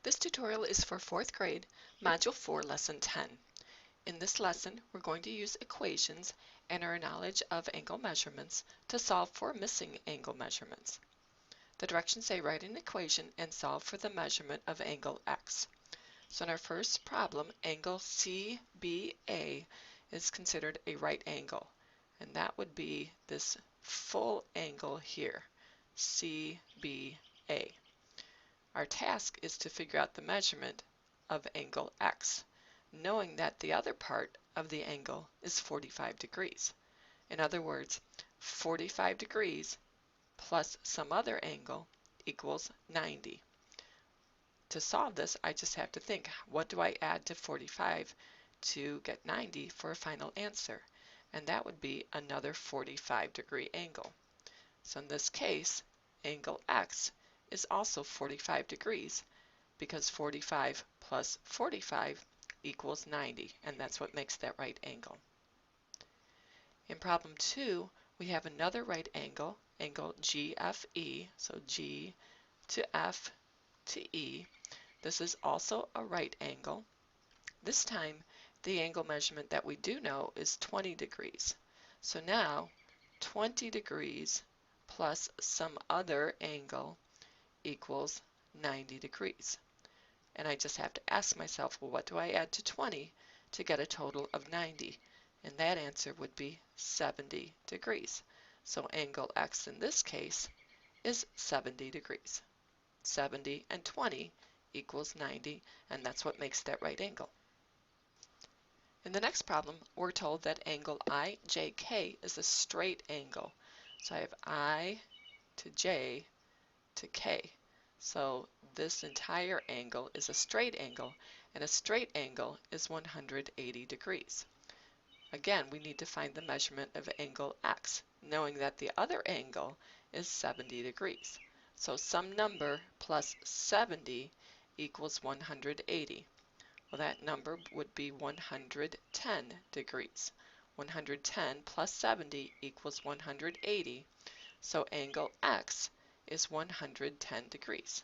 This tutorial is for 4th grade, Module 4, Lesson 10. In this lesson, we're going to use equations and our knowledge of angle measurements to solve for missing angle measurements. The directions say write an equation and solve for the measurement of angle x. So in our first problem, angle CBA is considered a right angle, and that would be this full angle here, CBA. Our task is to figure out the measurement of angle x, knowing that the other part of the angle is 45 degrees. In other words, 45 degrees plus some other angle equals 90. To solve this, I just have to think, what do I add to 45 to get 90 for a final answer? And that would be another 45-degree angle. So in this case, angle x is also 45 degrees because 45 plus 45 equals 90, and that's what makes that right angle. In problem 2, we have another right angle, angle GFE, so G to F to E. This is also a right angle. This time, the angle measurement that we do know is 20 degrees. So now, 20 degrees plus some other angle equals 90 degrees. And I just have to ask myself, well, what do I add to 20 to get a total of 90? And that answer would be 70 degrees. So angle x in this case is 70 degrees. 70 and 20 equals 90, and that's what makes that right angle. In the next problem, we're told that angle IJK is a straight angle. So I have I to J to K. So this entire angle is a straight angle, and a straight angle is 180 degrees. Again, we need to find the measurement of angle x, knowing that the other angle is 70 degrees. So some number plus 70 equals 180. Well, that number would be 110 degrees. 110 plus 70 equals 180. So angle x is 110 degrees.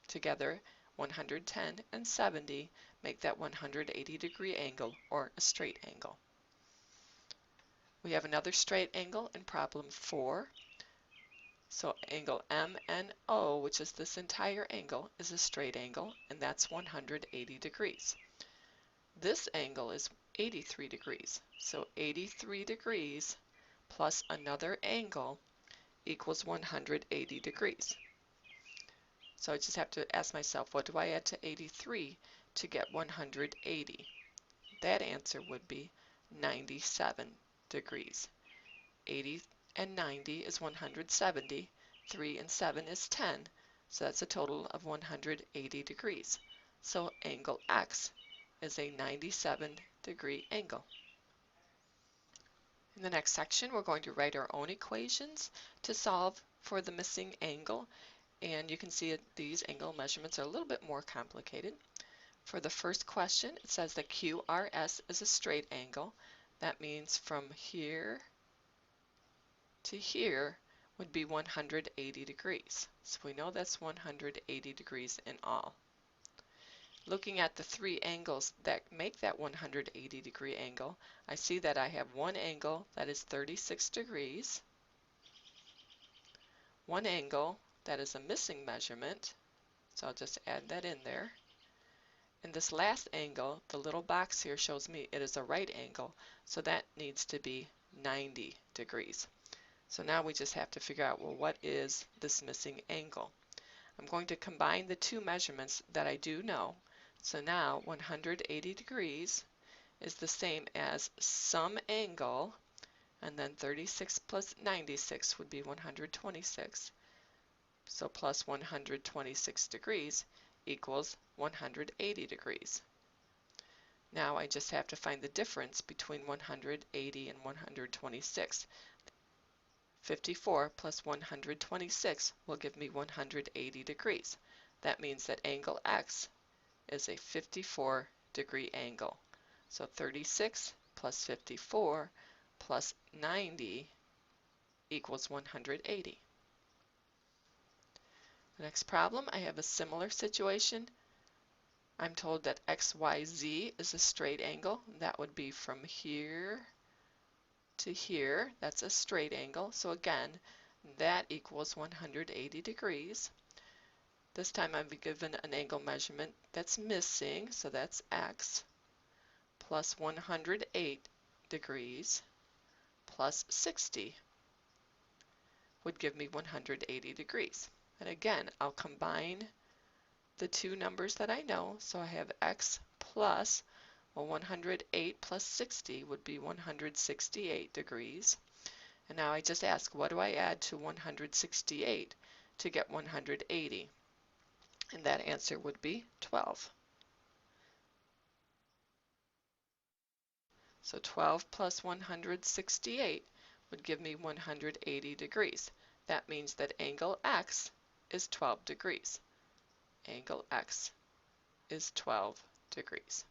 Together, 110 and 70 make that 180-degree angle, or a straight angle. We have another straight angle in problem 4. So angle MNO, which is this entire angle, is a straight angle, and that's 180 degrees. This angle is 83 degrees. So 83 degrees plus another angle equals 180 degrees. So I just have to ask myself, what do I add to 83 to get 180? That answer would be 97 degrees. 80 and 90 is 170. 3 and 7 is 10. So that's a total of 180 degrees. So angle x is a 97-degree angle. In the next section, we're going to write our own equations to solve for the missing angle. And you can see these angle measurements are a little bit more complicated. For the first question, it says that QRS is a straight angle. That means from here to here would be 180 degrees. So we know that's 180 degrees in all. Looking at the three angles that make that 180-degree angle, I see that I have one angle that is 36 degrees, one angle that is a missing measurement, so I'll just add that in there. And this last angle, the little box here shows me it is a right angle, so that needs to be 90 degrees. So now we just have to figure out, well, what is this missing angle? I'm going to combine the two measurements that I do know. So now 180 degrees is the same as some angle, and then 36 plus 96 would be 126. So plus 126 degrees equals 180 degrees. Now I just have to find the difference between 180 and 126. 54 plus 126 will give me 180 degrees. That means that angle x is a 54-degree angle. So 36 plus 54 plus 90 equals 180. The next problem, I have a similar situation. I'm told that XYZ is a straight angle. That would be from here to here. That's a straight angle. So again, that equals 180 degrees. This time I'm given an angle measurement that's missing, so that's X, plus 108 degrees plus 60 would give me 180 degrees. And again, I'll combine the two numbers that I know. So I have X plus, well, 108 plus 60 would be 168 degrees. And now I just ask, what do I add to 168 to get 180? And that answer would be 12. So 12 plus 168 would give me 180 degrees. That means that angle X is 12 degrees. Angle X is 12 degrees.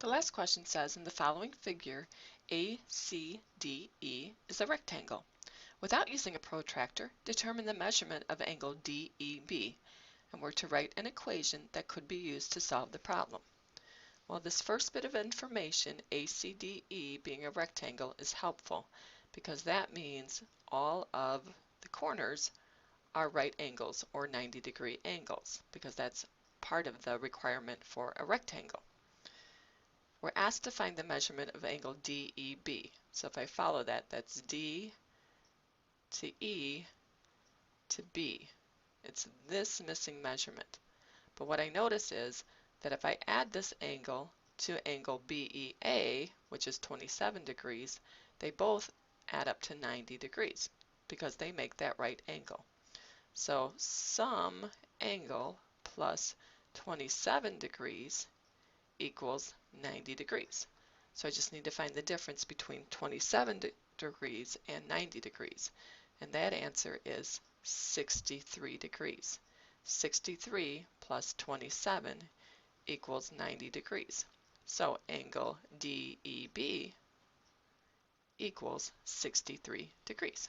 The last question says, in the following figure, ACDE is a rectangle. Without using a protractor, determine the measurement of angle DEB, and we're to write an equation that could be used to solve the problem. Well, this first bit of information, ACDE being a rectangle, is helpful because that means all of the corners are right angles or 90-degree angles, because that's part of the requirement for a rectangle. We're asked to find the measurement of angle DEB. So if I follow that, that's D to E to B. It's this missing measurement. But what I notice is that if I add this angle to angle BEA, which is 27 degrees, they both add up to 90 degrees because they make that right angle. So sum angle plus 27 degrees equals 90 degrees. So I just need to find the difference between 27 degrees and 90 degrees. And that answer is 63 degrees. 63 plus 27 equals 90 degrees. So angle DEB equals 63 degrees.